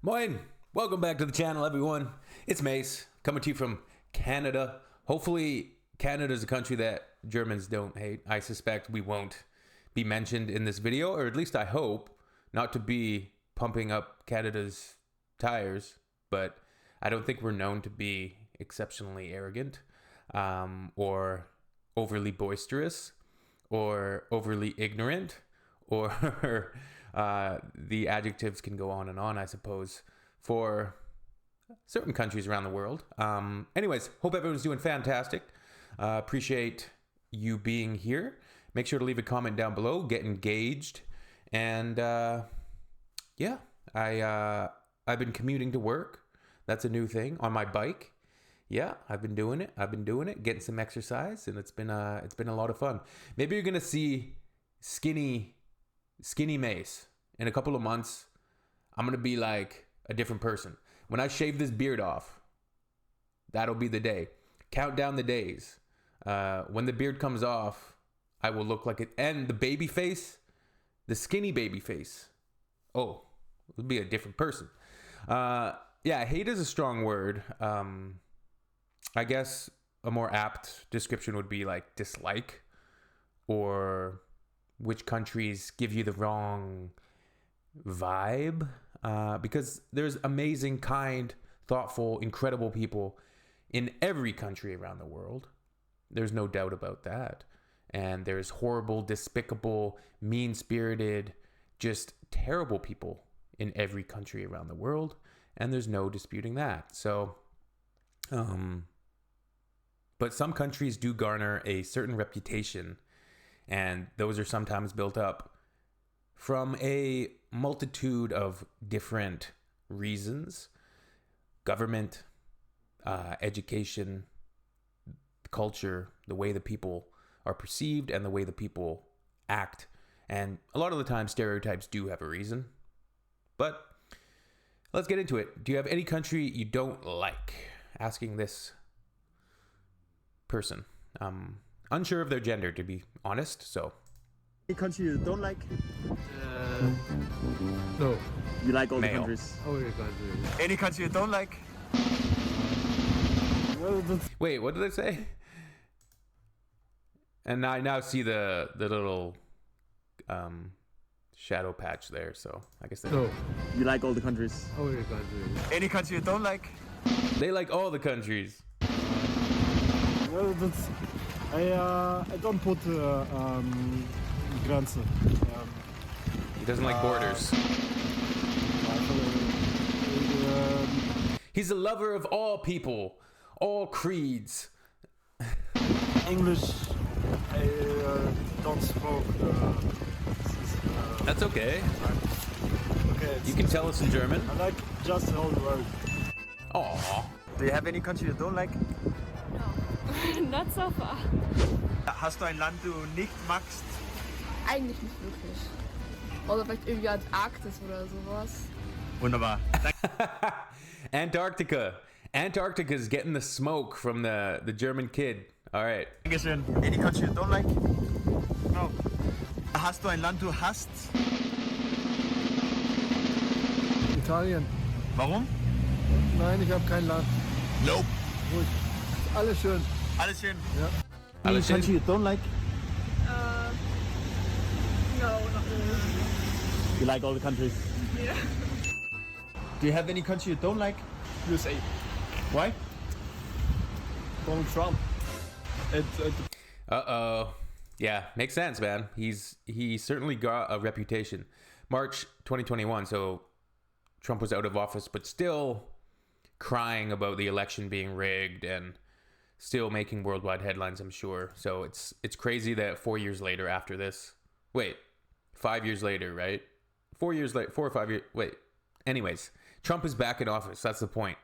Moin! Welcome back to the channel, everyone. It's Mace, coming to you from Canada. Hopefully, Canada is a country that Germans don't hate. I suspect we won't be mentioned in this video, or at least I hope not to be pumping up Canada's tires, but I don't think we're known to be exceptionally arrogant, or overly boisterous, or overly ignorant, or the adjectives can go on and on, I suppose, for certain countries around the world. Anyways, hope everyone's doing fantastic. Appreciate you being here. Make sure to leave a comment down below, get engaged, and yeah, I've been commuting to work. That's a new thing on my bike. Yeah, I've been doing it, getting some exercise, and it's been a lot of fun. Maybe you're gonna see skinny Mace in a couple of months. I'm gonna be like a different person. When I shave this beard off, that'll be the day. Count down the days. When the beard comes off, I will look like it. And the baby face, the skinny baby face, oh, it'll be a different person. Yeah, hate is a strong word. I guess a more apt description would be like dislike, or which countries give you the wrong vibe, because there's amazing, kind, thoughtful, incredible people in every country around the world. There's no doubt about that. And there's horrible, despicable, mean-spirited, just terrible people in every country around the world, and there's no disputing that. So but some countries do garner a certain reputation, and those are sometimes built up from a multitude of different reasons: government, education, culture, the way the people are perceived, and the way the people act. And a lot of the time, stereotypes do have a reason. But let's get into it. Do you have any country you don't like? Asking this person. Unsure of their gender, to be honest, so. Any country you don't like? No. You like all Male. the countries? All the countries. Any country you don't like? Wait, what did I say? And I now see the little shadow patch there, so I guess No. You like all the countries? All the countries. Any country you don't like? they like all the countries. Well, that's, I don't put Grenze. He doesn't like borders. He's a lover of all people, all creeds. English, I don't smoke. That's okay. Okay, You can tell us in German. I like just the whole world. Aw. Do you have any country you don't like? No, not so far. Hast du ein Land, du nicht magst? Eigentlich nicht wirklich. Oder vielleicht irgendwie Antarktis oder sowas. Wunderbar. Antarctica. Antarctica's getting the smoke from the German kid. All right. Dankeschön. Any country you don't like? No. Hast du ein Land, du hast? Italien. Warum? Nein, ich habe kein Land. Nope. Ruhig. Alles schön. Alles schön. Ja. Any Alles schön? country you don't like? No, not really. You like all the countries? Yeah. Do you have any country you don't like? USA. Why? Donald Trump. Uh-oh. Yeah, makes sense, man. He certainly got a reputation. March 2021, so Trump was out of office, but still crying about the election being rigged and still making worldwide headlines, I'm sure. So it's crazy that 4 years later after this, wait, 5 years later, right? 4 years later, 4 or 5 years, wait. Anyways, Trump is back in office. That's the point,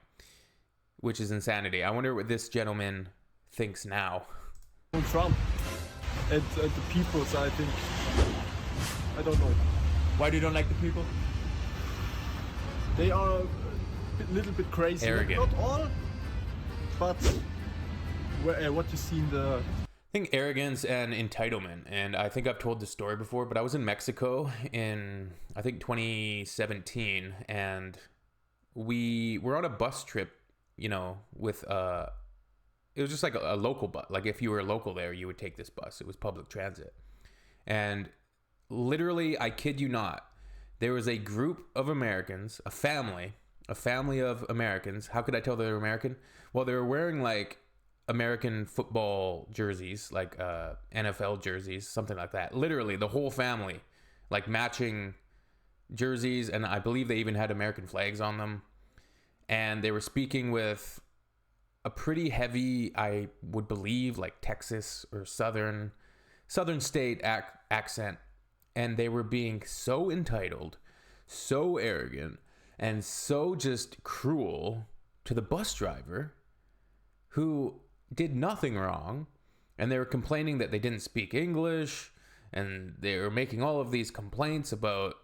which is insanity. I wonder what this gentleman thinks now. Donald Trump. And the people, so I think. I don't know. Why do you don't like the people? They are a little bit crazy. Arrogant. Not all, but what you see in the. I think arrogance and entitlement. And I think I've told this story before, but I was in Mexico in, I think, 2017. And we were on a bus trip, you know, with it was just like a local bus. Like if you were local there, you would take this bus. It was public transit. And literally, I kid you not, there was a group of Americans, a family of Americans. How could I tell they were American? Well, they were wearing like American football jerseys, like NFL jerseys, something like that. Literally, the whole family, like matching jerseys, and I believe they even had American flags on them. And they were speaking with a pretty heavy, I would believe, like Texas or southern state accent. And they were being so entitled, so arrogant, and so just cruel to the bus driver who did nothing wrong. And they were complaining that they didn't speak English, and they were making all of these complaints about,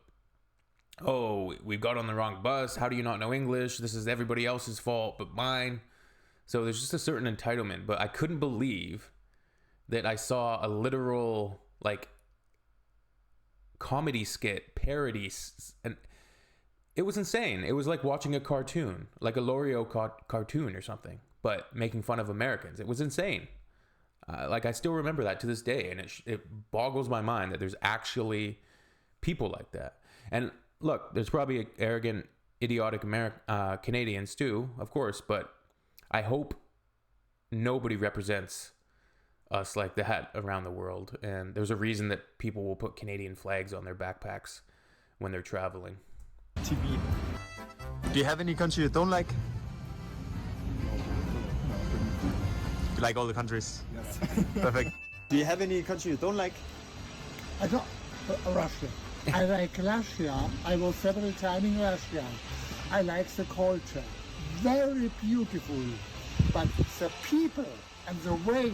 oh, we got on the wrong bus. How do you not know English? This is everybody else's fault but mine. So there's just a certain entitlement. But I couldn't believe that I saw a literal, like, comedy skit, parody. And it was insane. It was like watching a cartoon, like a L'Oreal cartoon or something, but making fun of Americans. It was insane. Like, I still remember that to this day. And it boggles my mind that there's actually people like that. And look, there's probably arrogant, idiotic Canadians too, of course, but I hope nobody represents us like that around the world. And there's a reason that people will put Canadian flags on their backpacks when they're traveling. TV. Do you have any country you don't like? You like all the countries? Yes. Perfect. Do you have any country you don't like? I don't. Russia. I like Russia. I was several times in Russia. I like the culture. Very beautiful. But the people and the way,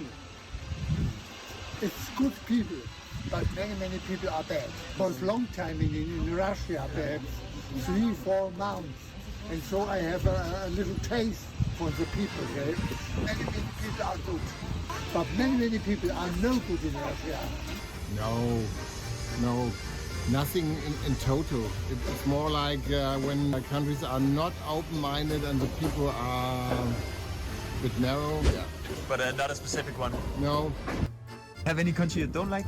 it's good people. But many people are bad. For a long time in Russia, bad. 3-4 months. And so I have a little taste for the people here. Many people are good. But many people are no good in Russia. No, nothing in total. It's more like when countries are not open-minded and the people are a bit narrow. Yeah. But not a specific one. No. Have any country you don't like?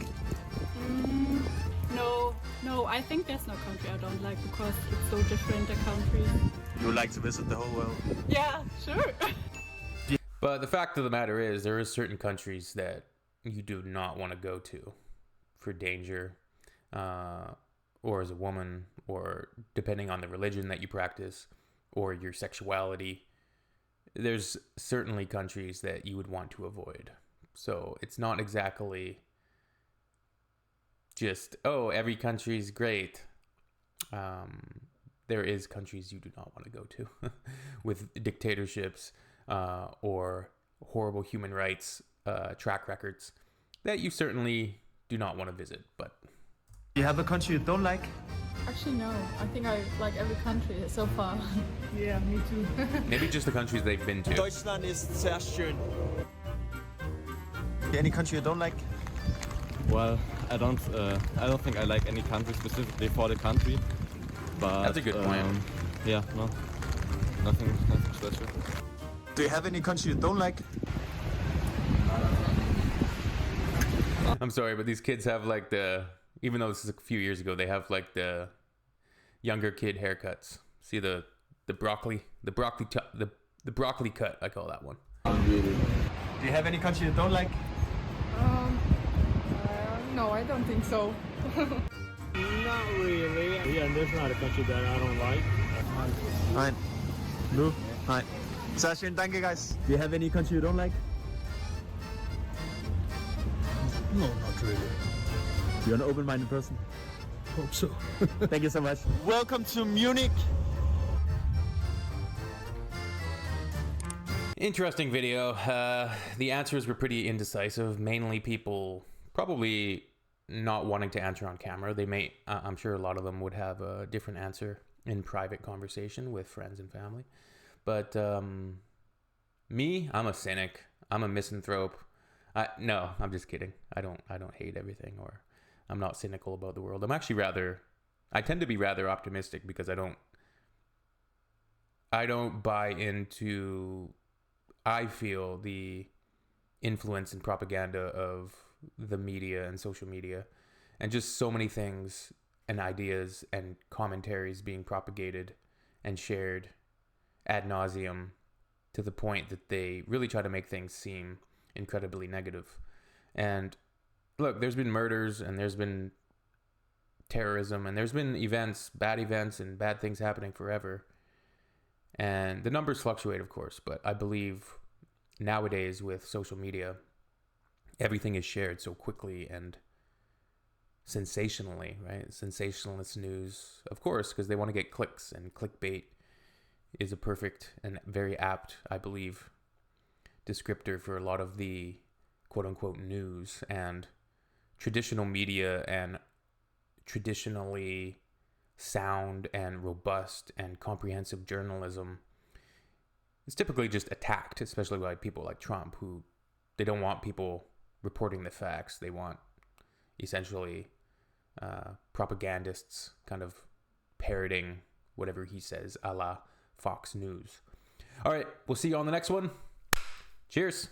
No, I think there's no country I don't like because it's so different, the countries. You would like to visit the whole world? Yeah, sure. But the fact of the matter is, there are certain countries that you do not want to go to for danger, or as a woman, or depending on the religion that you practice, or your sexuality. There's certainly countries that you would want to avoid. So it's not exactly just, oh, every country's great. There is countries you do not want to go to with dictatorships or horrible human rights track records that you certainly do not want to visit. But Do you have a country you don't like? Actually, no. I think I like every country so far. Yeah, me too. maybe just the countries they've been to. Deutschland ist sehr schön. Any country you don't like? Well, I don't think I like any country specifically for the country. But That's a good point. Yeah, no, nothing special. Do you have any country you don't like? I'm sorry, but these kids have like even though this is a few years ago, they have like the younger kid haircuts. See the broccoli cut, I call that one. Do you have any country you don't like? No, I don't think so. Not really. Yeah, there's not a country that I don't like. Nein. No. Nein. Sehr schön, danke guys. Do you have any country you don't like? No, not really. You're an open-minded person. Hope so. Thank you so much. Welcome to Munich. Interesting video. The answers were pretty indecisive. Mainly people probably not wanting to answer on camera. They may, I'm sure a lot of them would have a different answer in private conversation with friends and family. But me, I'm a cynic. I'm a misanthrope. No, I'm just kidding. I don't hate everything, or I'm not cynical about the world. I'm actually I tend to be rather optimistic because I don't buy into, I feel, the influence and propaganda of the media and social media, and just so many things and ideas and commentaries being propagated and shared ad nauseum to the point that they really try to make things seem incredibly negative. And look, there's been murders and there's been terrorism and there's been bad events and bad things happening forever. And the numbers fluctuate, of course, but I believe nowadays with social media, everything is shared so quickly and sensationally, right? Sensationalist news, of course, because they want to get clicks, and clickbait is a perfect and very apt, I believe, descriptor for a lot of the quote-unquote news. And traditional media and traditionally sound and robust and comprehensive journalism is typically just attacked, especially by people like Trump, who they don't want people reporting the facts. They want essentially propagandists kind of parroting whatever he says, a la Fox News. All right, we'll see you on the next one. Cheers.